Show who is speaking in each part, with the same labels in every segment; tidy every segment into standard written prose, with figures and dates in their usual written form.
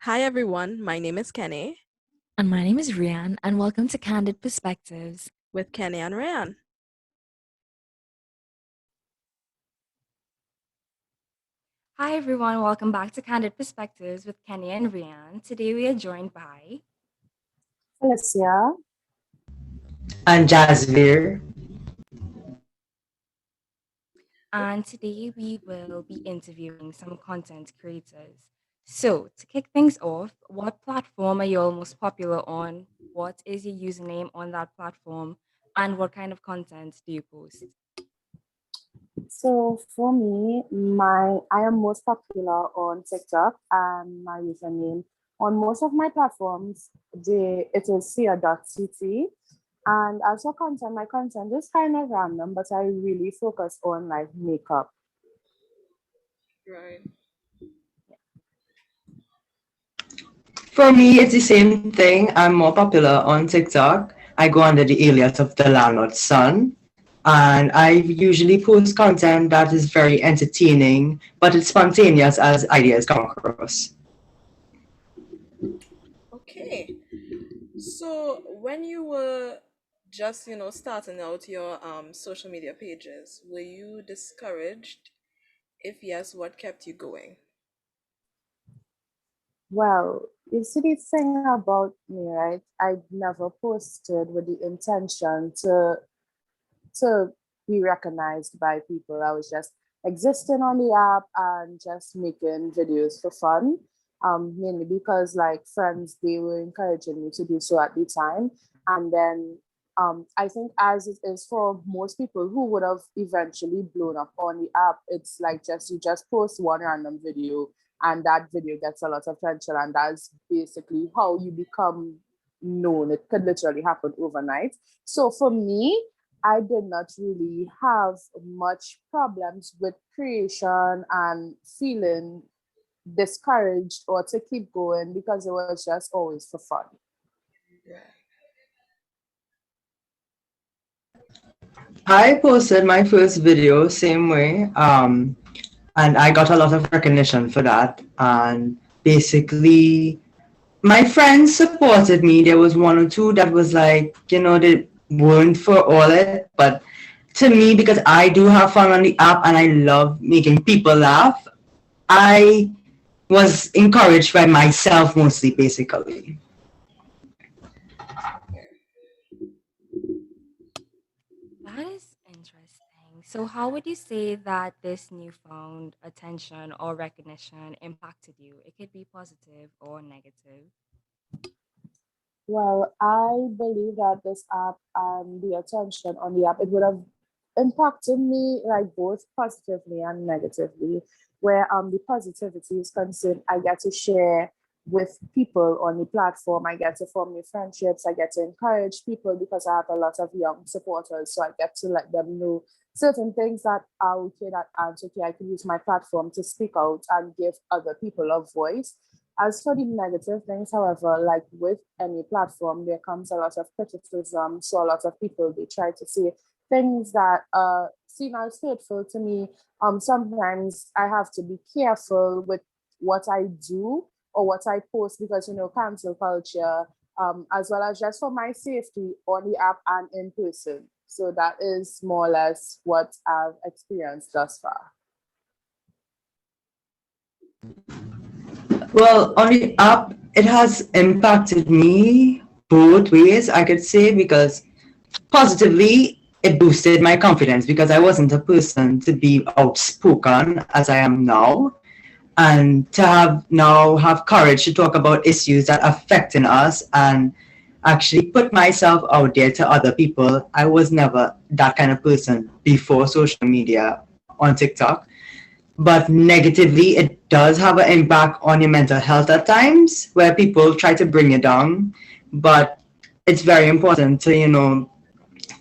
Speaker 1: Hi everyone, my name is Kenny
Speaker 2: And my name is Rian, and welcome to Candid Perspectives.
Speaker 1: with Kenny and Ryan.
Speaker 2: Hi, everyone. Welcome back to Candid Perspectives with Kenny and Rian. Today we are joined by.
Speaker 3: Philicia.
Speaker 4: And Jasveer.
Speaker 2: And today we will be interviewing some content creators. So, to kick things off, what platform are you all most popular on? What is your username on that platform? And what kind of content do you post?
Speaker 3: So for me, my I am most popular on TikTok and my username on most of my platforms. It is cia.ct. And as for content, my content is kind of random, but I really focus on like makeup.
Speaker 1: Right.
Speaker 4: For me, it's the same thing. I'm more popular on TikTok. I go under the alias of the landlord's son. And I usually post content that is very entertaining, but it's spontaneous as ideas come across.
Speaker 1: Okay. So when you were just, starting out your social media pages, were you discouraged? If yes, what kept you going?
Speaker 3: Well, you see the thing about me, right? I never posted with the intention to be recognized by people. I was just existing on the app and just making videos for fun. Mainly because like friends, they were encouraging me to do so at the time. And then I think as it is for most people who would have eventually blown up on the app, it's like just you just post one random video and that video gets a lot of attention and that's basically how you become known. It could literally happen overnight. So for me, I did not really have much problems with creation and feeling discouraged or to keep going because it was just always for fun.
Speaker 1: Yeah.
Speaker 4: I posted my first video same way, and I got a lot of recognition for that. And basically, my friends supported me. There was one or two that was like, they weren't for all it, but to me, because I do have fun on the app and I love making people laugh, I was encouraged by myself mostly, basically.
Speaker 2: That is interesting. So, how would you say that this newfound attention or recognition impacted you? It could be positive or negative.
Speaker 3: Well, I believe that this app and the attention on the app, it would have impacted me like both positively and negatively. Where the positivity is concerned, I get to share with people on the platform. I get to form new friendships. I get to encourage people because I have a lot of young supporters. So I get to let them know certain things that are okay, that aren't okay. I can use my platform to speak out and give other people a voice. As for the negative things, however, like with any platform, there comes a lot of criticism. So a lot of people, they try to say things that seem as hateful to me. Sometimes I have to be careful with what I do or what I post because cancel culture, as well as just for my safety on the app and in person. So that is more or less what I've experienced thus far.
Speaker 4: Well, on the app, it has impacted me both ways, I could say, because positively, it boosted my confidence because I wasn't a person to be outspoken as I am now. And to have courage to talk about issues that are affecting us and actually put myself out there to other people. I was never that kind of person before social media on TikTok. But negatively, it does have an impact on your mental health at times where people try to bring you down. But it's very important to,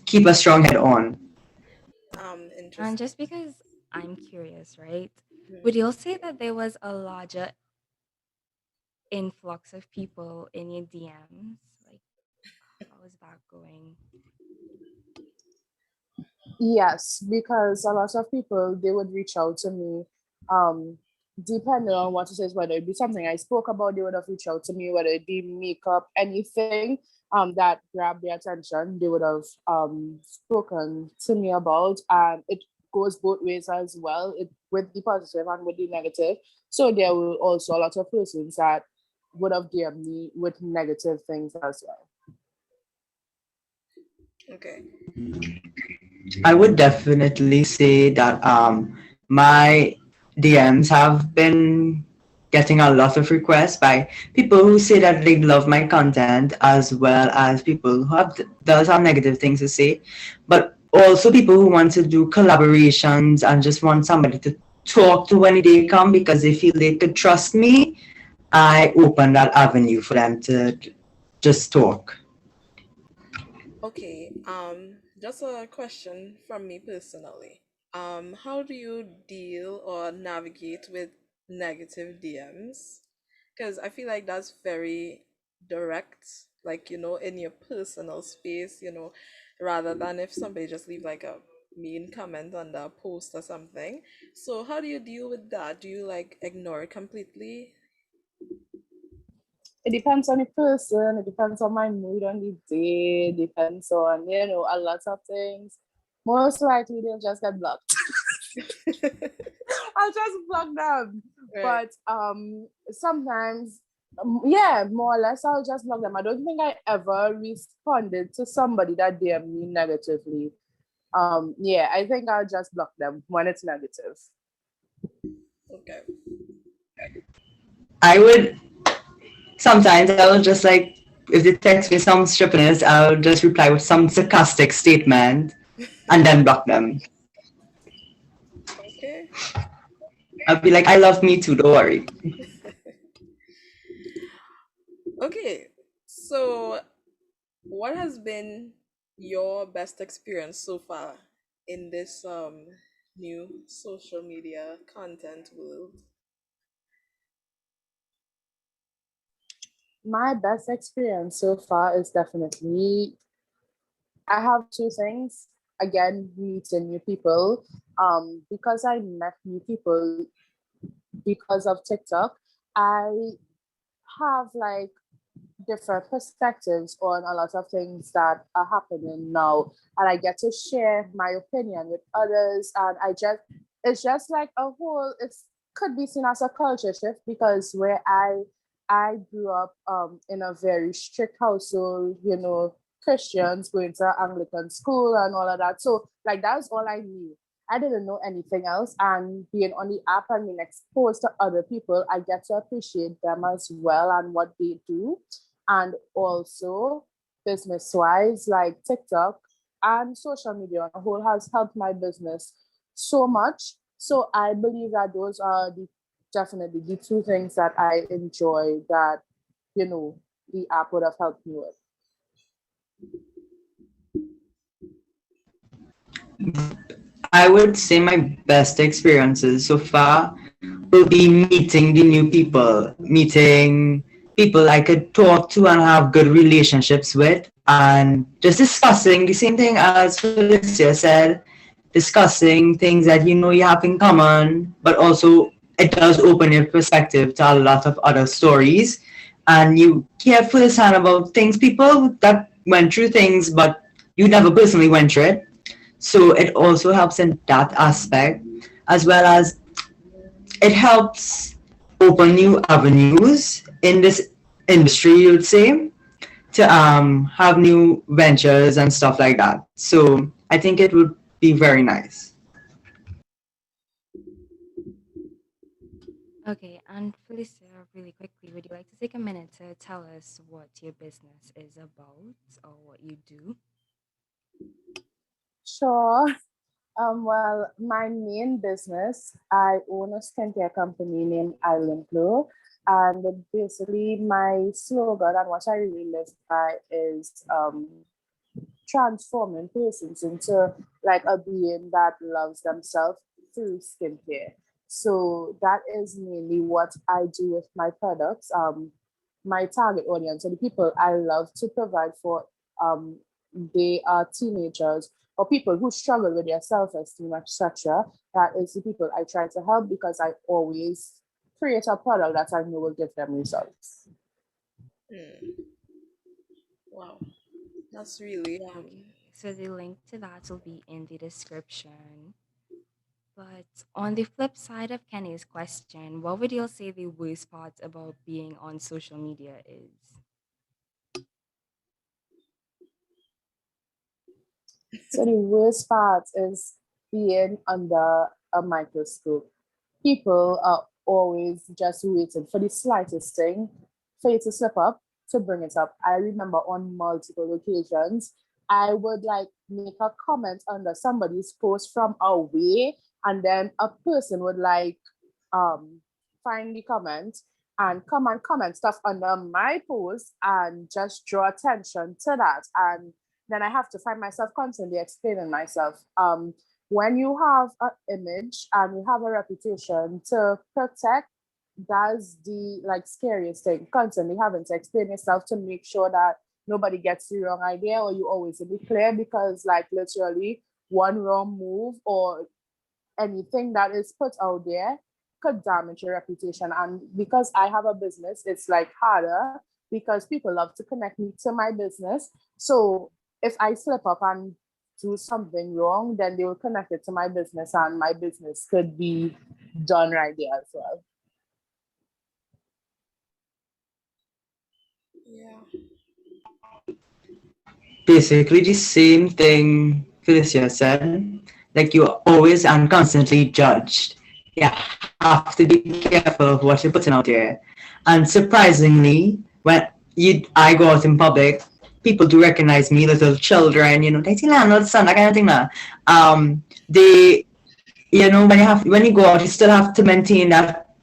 Speaker 4: keep a strong head on.
Speaker 2: And
Speaker 1: Interesting.
Speaker 2: just because I'm curious, right?
Speaker 1: Mhm.
Speaker 2: Would you all say that there was a larger influx of people in your DMs? Like, how is that going?
Speaker 3: Yes, because a lot of people they would reach out to me. Um, depending on what it is, whether it be something I spoke about, they would have reached out to me, whether it be makeup, anything that grabbed their attention, they would have spoken to me about. And it goes both ways as well, it with the positive and with the negative. So there were also a lot of persons that would have DM'd me with negative things as well.
Speaker 1: Okay.
Speaker 4: I would definitely say that my DMs have been getting a lot of requests by people who say that they love my content, as well as people who does have negative things to say, but also people who want to do collaborations and just want somebody to talk to when they come because they feel they could trust me. I open that avenue for them to just talk.
Speaker 1: Okay. Just a question from me personally. How do you deal or navigate with negative DMs? Because I feel like that's very direct, like, in your personal space, rather than if somebody just leave like a mean comment on the post or something. So how do you deal with that? Do you like ignore it completely?
Speaker 3: It depends on the person, it depends on my mood on the day, it depends on, a lot of things. Most likely they'll just get blocked. I'll just block them.
Speaker 1: Right.
Speaker 3: But sometimes, yeah, more or less, I'll just block them. I don't think I ever responded to somebody that DM me negatively. Yeah, I think I'll just block them when it's negative.
Speaker 1: Okay.
Speaker 4: I would sometimes I will just like if they text me some stupidness, I'll just reply with some sarcastic statement and then block them.
Speaker 1: Okay.
Speaker 4: I'll be like, I love me too, don't worry.
Speaker 1: Okay. So, what has been your best experience so far in this new social media content world?
Speaker 3: My best experience so far is definitely I have two things. Again, meeting new people. Because I met new people because of TikTok, I have like different perspectives on a lot of things that are happening now, and I get to share my opinion with others. And it's just like a whole. It's could be seen as a culture shift because where I grew up in a very strict household, Christians going to Anglican school and all of that. So like that's all I knew. I didn't know anything else. And being on the app and being exposed to other people, I get to appreciate them as well and what they do. And also, business wise, like TikTok and social media on a whole has helped my business so much. So I believe that those are definitely the two things that I enjoy that, the app would have helped me with.
Speaker 4: I would say my best experiences so far will be meeting the new people, meeting people I could talk to and have good relationships with, and just discussing the same thing as Felicia said, discussing things that you know you have in common, but also it does open your perspective to a lot of other stories. And you hear firsthand about things, people that went through things, but you never personally went through it. So it also helps in that aspect, as well as it helps open new avenues in this industry, you'd say, to have new ventures and stuff like that. So I think it would be very nice.
Speaker 2: Okay, and Felicia, really quickly, would you like to take a minute to tell us what your business is about or what you do?
Speaker 3: Sure. Well, my main business, I own a skincare company named Island Glow. And basically, my slogan and what I really live by is transforming persons into like a being that loves themselves through skincare. So that is mainly what I do with my products. My target audience and the people I love to provide for, um, they are teenagers or people who struggle with their self-esteem, etc. That is the people I try to help because I always create a product that I know will give them results.
Speaker 1: Hmm. Wow. That's really
Speaker 2: Okay, so the link to that will be in the description. But on the flip side of Kenny's question, what would you say the worst part about being on social media is?
Speaker 3: So the worst part is being under a microscope. People are always just waiting for the slightest thing for you to slip up to bring it up. I remember on multiple occasions, I would like make a comment under somebody's post from away, and then a person would like um find the comment and come and comment stuff under my post and just draw attention to that. And then I have to find myself constantly explaining myself. When you have an image and you have a reputation to protect, that's the like scariest thing. Constantly having to explain yourself to make sure that nobody gets the wrong idea or you always be clear, because like literally one wrong move or anything that is put out there could damage your reputation. And because I have a business, it's like harder because people love to connect me to my business. So if I slip up and do something wrong, then they will connect it to my business and my business could be done right there as well.
Speaker 1: yeah.
Speaker 4: Basically, the same thing Philicia said. Like you're always and constantly judged. You have to be careful of what you're putting out there. And surprisingly, when I go out in public, people do recognize me, little children, that's your landlord's son, that kind of thing. Now. They, when you go out, you still have to maintain that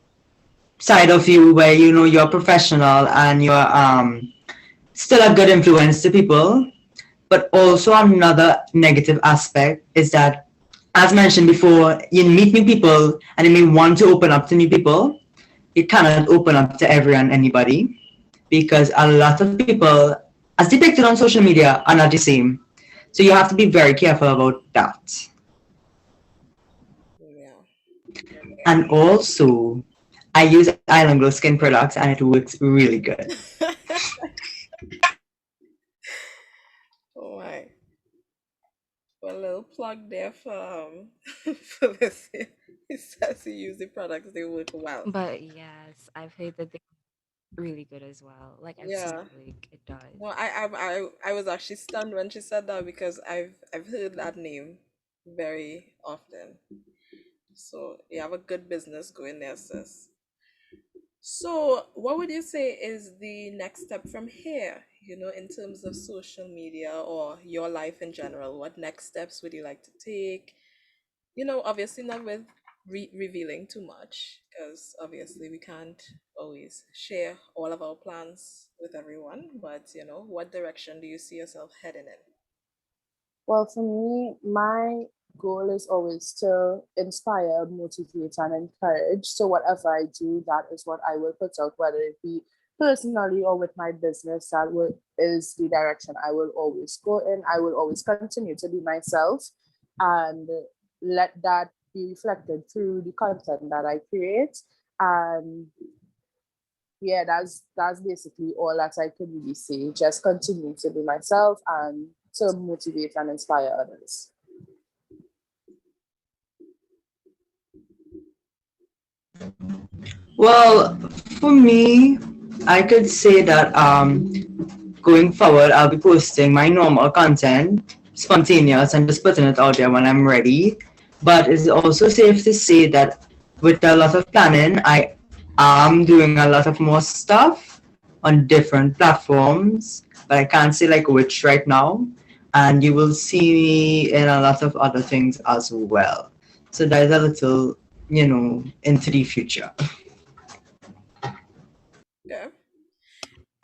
Speaker 4: side of you where you're professional and you're still a good influence to people. But also another negative aspect is that, as mentioned before, you meet new people and you may want to open up to new people. You cannot open up to everyone, anybody, because a lot of people, as depicted on social media, are not the same. So you have to be very careful about that.
Speaker 1: Yeah.
Speaker 4: And also, I use Island Glow skin products and it works really good.
Speaker 1: Oh my. Well, a little plug there for for this. He says he use the products, they work well.
Speaker 2: But yes, I've heard that they're really good as well. Like I've seen
Speaker 1: Yeah.
Speaker 2: it work, it does.
Speaker 1: No, I was actually stunned when she said that because I've heard that name very often. So you have a good business going there, sis. So what would you say is the next step from here? In terms of social media or your life in general, what next steps would you like to take? Obviously not with revealing too much, because obviously we can't always share all of our plans with everyone, but what direction do you see yourself heading in?
Speaker 3: Well, for me, my goal is always to inspire, motivate, and encourage. So, whatever I do, that is what I will put out, whether it be personally or with my business. Is the direction I will always go in. I will always continue to be myself and let that be reflected through the content that I create. And yeah, that's basically all that I could really say. Just continue to be myself and to motivate and inspire others.
Speaker 4: Well, for me, I could say that going forward, I'll be posting my normal content, spontaneous, and just putting it out there when I'm ready. But it's also safe to say that with a lot of planning, I am doing a lot of more stuff on different platforms, but I can't say like which right now. And you will see me in a lot of other things as well. So that is a little, into the future.
Speaker 1: Okay.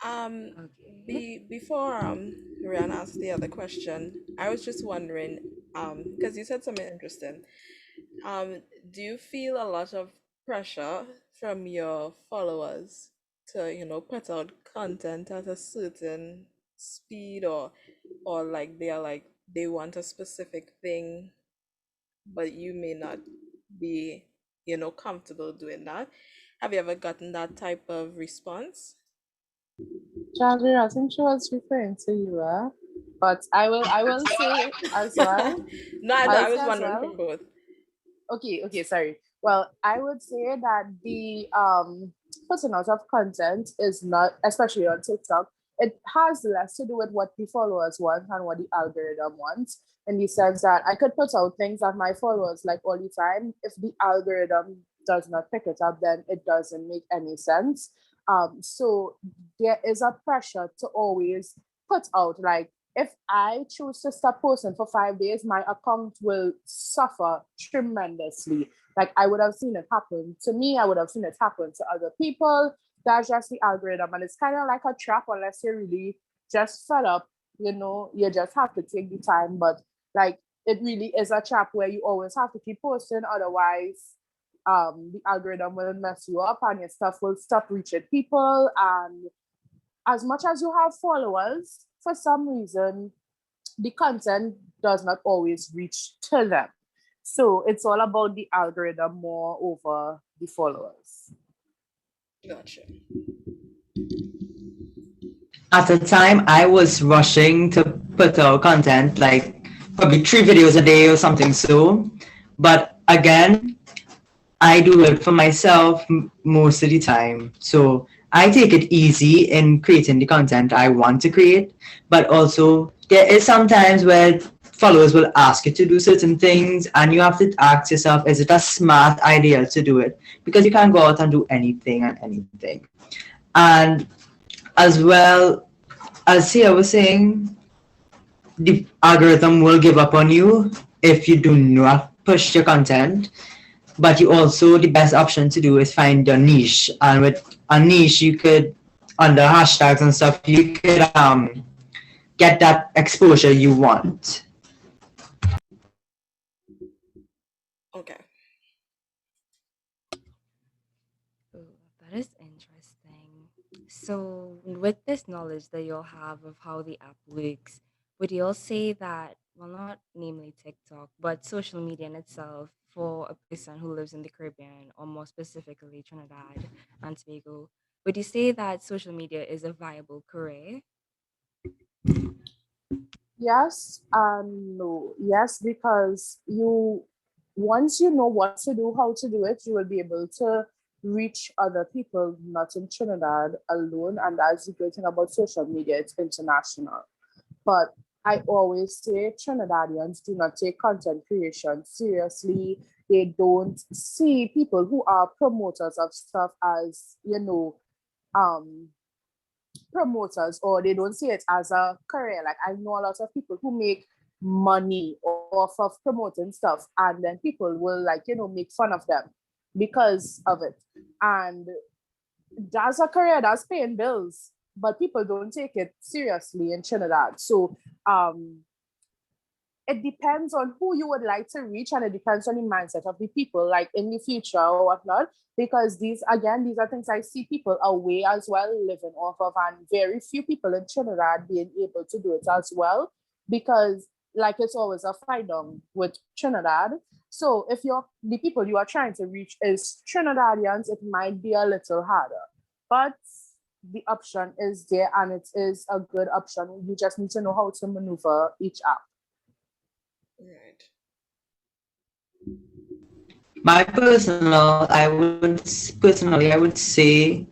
Speaker 1: Um,
Speaker 2: Okay.
Speaker 1: before Rihanna asked the other question, I was just wondering, because you said something interesting. Um, do you feel a lot of pressure from your followers to, put out content at a certain speed, or like they want a specific thing, but you may not be, comfortable doing that? Have you ever gotten that type of response?
Speaker 3: Jasveer, I think she was referring to you, but I will say as well.
Speaker 1: No, I know.
Speaker 3: I'll
Speaker 1: I
Speaker 3: say
Speaker 1: was
Speaker 3: as
Speaker 1: wondering
Speaker 3: well.
Speaker 1: from both.
Speaker 3: Okay, sorry. Well, I would say that the putting out of content is not, especially on TikTok, it has less to do with what the followers want and what the algorithm wants. In the sense that I could put out things that my followers like all the time. If the algorithm does not pick it up, then it doesn't make any sense. So there is a pressure to always put out, like, if I choose to stop posting for 5 days, my account will suffer tremendously. Like, I would have seen it happen to me, I would have seen it happen to other people. That's just the algorithm. And it's kind of like a trap unless you're really just fed up, you just have to take the time. But like, it really is a trap where you always have to keep posting, otherwise the algorithm will mess you up and your stuff will stop reaching people. And as much as you have followers, for some reason, the content does not always reach to them. So it's all about the algorithm more over the followers.
Speaker 1: Gotcha.
Speaker 4: At the time, I was rushing to put out content, like probably 3 videos a day or something so. But again, I do it for myself most of the time. So I take it easy in creating the content I want to create. But also, there is sometimes where followers will ask you to do certain things, and you have to ask yourself, is it a smart idea to do it? Because you can't go out and do anything and anything. And as well, as Sia was saying, the algorithm will give up on you if you do not push your content. But you also, the best option to do is find your niche, and with a niche you could, under hashtags and stuff, you could get that exposure you want.
Speaker 1: Okay.
Speaker 2: Oh, that is interesting. So, with this knowledge that you'll have of how the app works, would you all say that, well, not namely TikTok, but social media in itself for a person who lives in the Caribbean, or more specifically Trinidad and Tobago, would you say that social media is a viable career?
Speaker 3: Yes and no. Yes, because you once you know what to do, how to do it, you will be able to reach other people, not in Trinidad alone. And that's the great thing about social media, it's international. But I always say Trinidadians do not take content creation seriously. They don't see people who are promoters of stuff as, um, promoters, or they don't see it as a career. Like, I know a lot of people who make money off of promoting stuff, and then people will, like, make fun of them because of it. And that's a career that's paying bills, but people don't take it seriously in Trinidad. So um it depends on who you would like to reach, and it depends on the mindset of the people, like in the future or whatnot. Because these are things I see people away as well living off of, and very few people in Trinidad being able to do it as well. Because, like, it's always a fight down with Trinidad. So if you're the people you are trying to reach is Trinidadians, it might be a little harder. But the option is there, and it is a good option. You just need to know how to maneuver each app.
Speaker 1: Right.
Speaker 4: My personally, I would say,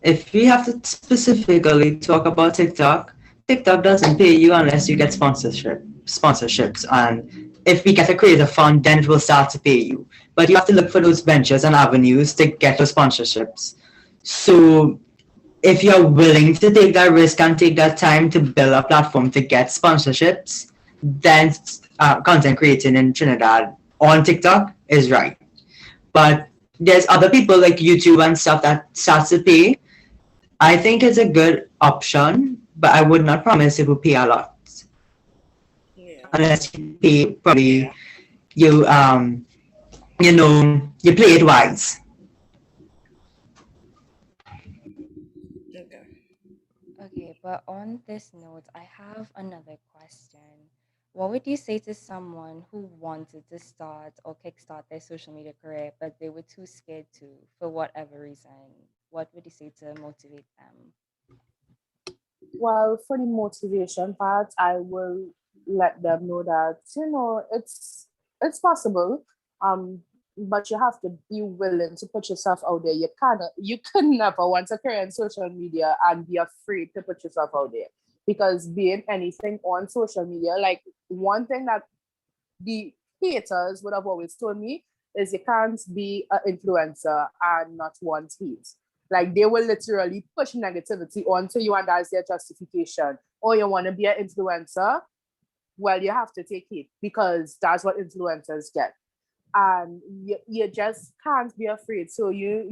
Speaker 4: if we have to specifically talk about TikTok, TikTok doesn't pay you unless you get sponsorships. And if we get a creator fund, then it will start to pay you. But you have to look for those ventures and avenues to get those sponsorships. So if you're willing to take that risk and take that time to build a platform to get sponsorships, then content creating in Trinidad on TikTok is right. But there's other people like YouTube and stuff that starts to pay. I think it's a good option, but I would not promise it will pay a lot
Speaker 1: Yeah.
Speaker 4: unless you pay probably you you play it wise.
Speaker 1: Okay.
Speaker 2: Okay, but on this note, I have another question. What would you say to someone who wanted to start or kickstart their social media career, but they were too scared to for whatever reason? What would you say to motivate them?
Speaker 3: Well, for the motivation part, I will let them know that it's possible. Um, but you have to be willing to put yourself out there. You can never want a career in social media and be afraid to put yourself out there, because being anything on social media, like, one thing that the haters would have always told me is you can't be an influencer and not want hate. Like, they will literally push negativity onto you, and that's their justification. Or you want to be an influencer, well, you have to take it because that's what influencers get. And you just can't be afraid. So you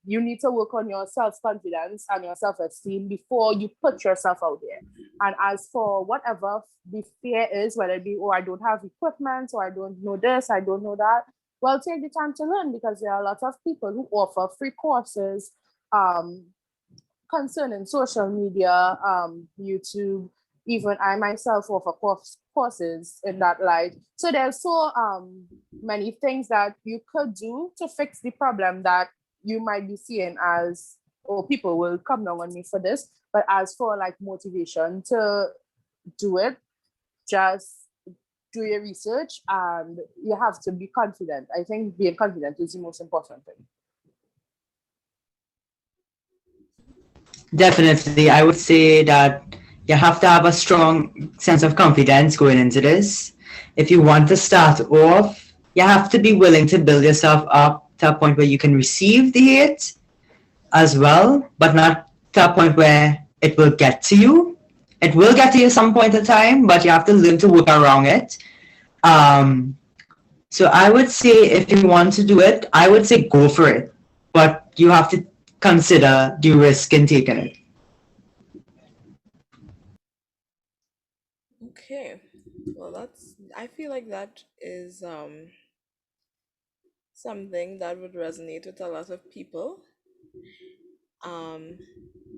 Speaker 3: need to work on your self-confidence and your self-esteem before you put yourself out there. And as for whatever the fear is, whether it be, oh, I don't have equipment, or I don't know this, I don't know that, well, take the time to learn, because there are a lot of people who offer free courses um concerning social media, YouTube. Even I myself offer courses in that light. So there's so many things that you could do to fix the problem that you might be seeing as, oh, people will come down on me for this. But as for like motivation to do it, just do your research, and you have to be confident. I think being confident is the most important thing.
Speaker 4: Definitely, I would say that you have to have a strong sense of confidence going into this. If you want to start off, you have to be willing to build yourself up to a point where you can receive the hate as well, but not to a point where it will get to you. It will get to you some point in time, but you have to learn to work around it. Um, so I would say if you want to do it, I would say go for it, but you have to consider the risk in taking it.
Speaker 1: Okay. Well, I feel like that is something that would resonate with a lot of people. Um,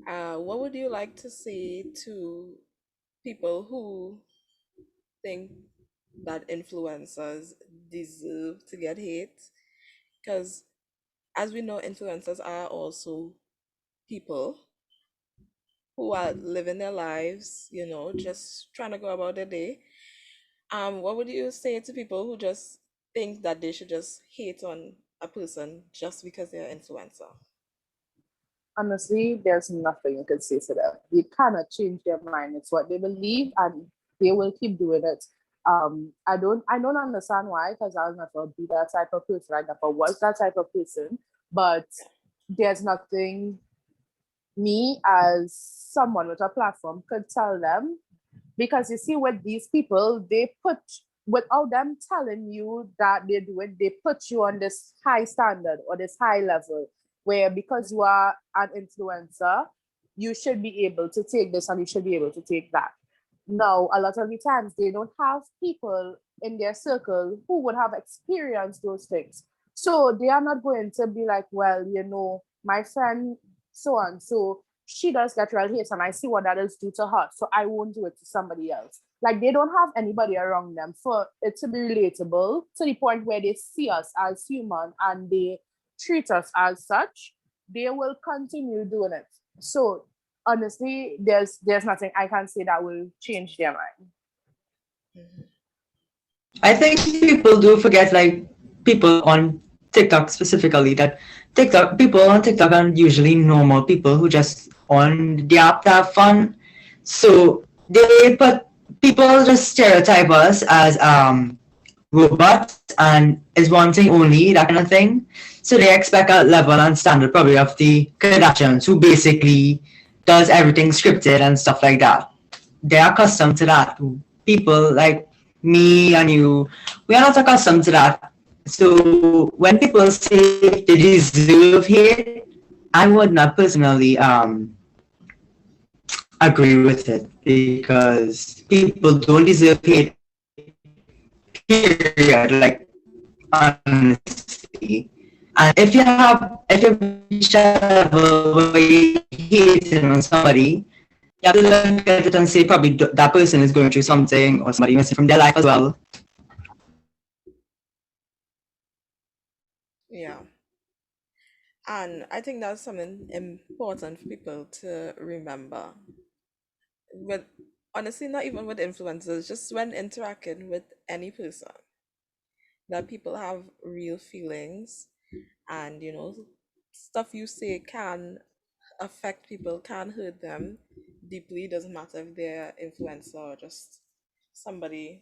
Speaker 1: what would you like to say to people who think that influencers deserve to get hate? Because as we know, influencers are also people who are living their lives, just trying to go about their day. What would you say to people who just think that they should just hate on a person just because they're an influencer?
Speaker 3: Honestly, there's nothing you can say to them. You cannot change their mind. It's what they believe, and they will keep doing it. I don't understand why, because I'll never be that type of person. I never was that type of person. But there's nothing me as someone with a platform could tell them, because you see, with these people, they put, without them telling you that they do it, they put you on this high standard or this high level, where because you are an influencer, you should be able to take this and you should be able to take that. Now, a lot of the times they don't have people in their circle who would have experienced those things. So they are not going to be like, well, my friend so and so, she does get real hate and I see what that is do to her. So I won't do it to somebody else. Like, they don't have anybody around them for it to be relatable to the point where they see us as human and they treat us as such. They will continue doing it. So honestly, there's nothing I can say that will change their mind.
Speaker 1: Mhm.
Speaker 4: I think people do forget, like people on TikTok specifically, that TikTok people on TikTok are usually normal people who just on the app to have fun. So they put people just stereotype us as robots and is wanting only that kind of thing. So they expect a level and standard probably of the Kardashians, who basically does everything scripted and stuff like that. They are accustomed to that. People like me and you, we are not accustomed to that. So when people say they deserve hate, I would not personally agree with it, because people don't deserve hate. Period. Like, honestly. And if you reach a level where you're hating on somebody, You have to look at it and say probably that person is going through something or somebody missing from their life as well.
Speaker 1: Yeah. And I think that's something important for people to remember. With honestly, not even with influencers, just when interacting with any person, that people have real feelings, and stuff you say can affect people, can hurt them deeply. Doesn't matter if they're influencer or just somebody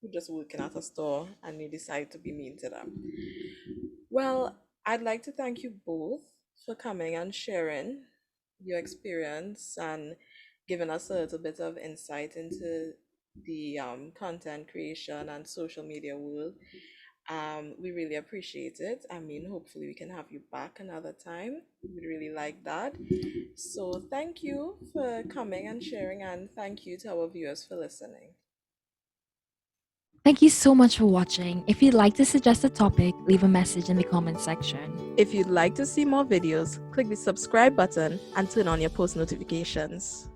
Speaker 1: who just working at a store and you decide to be mean to them. Well, I'd like to thank you both for coming and sharing your experience and giving us a little bit of insight into the content creation and social media world. We really appreciate it. I mean, hopefully we can have you back another time. We'd really like that. So thank you for coming and sharing, and thank you to our viewers for listening.
Speaker 5: Thank you so much for watching. If you'd like to suggest a topic, leave a message in the comment section.
Speaker 1: If you'd like to see more videos, click the subscribe button and turn on your post notifications.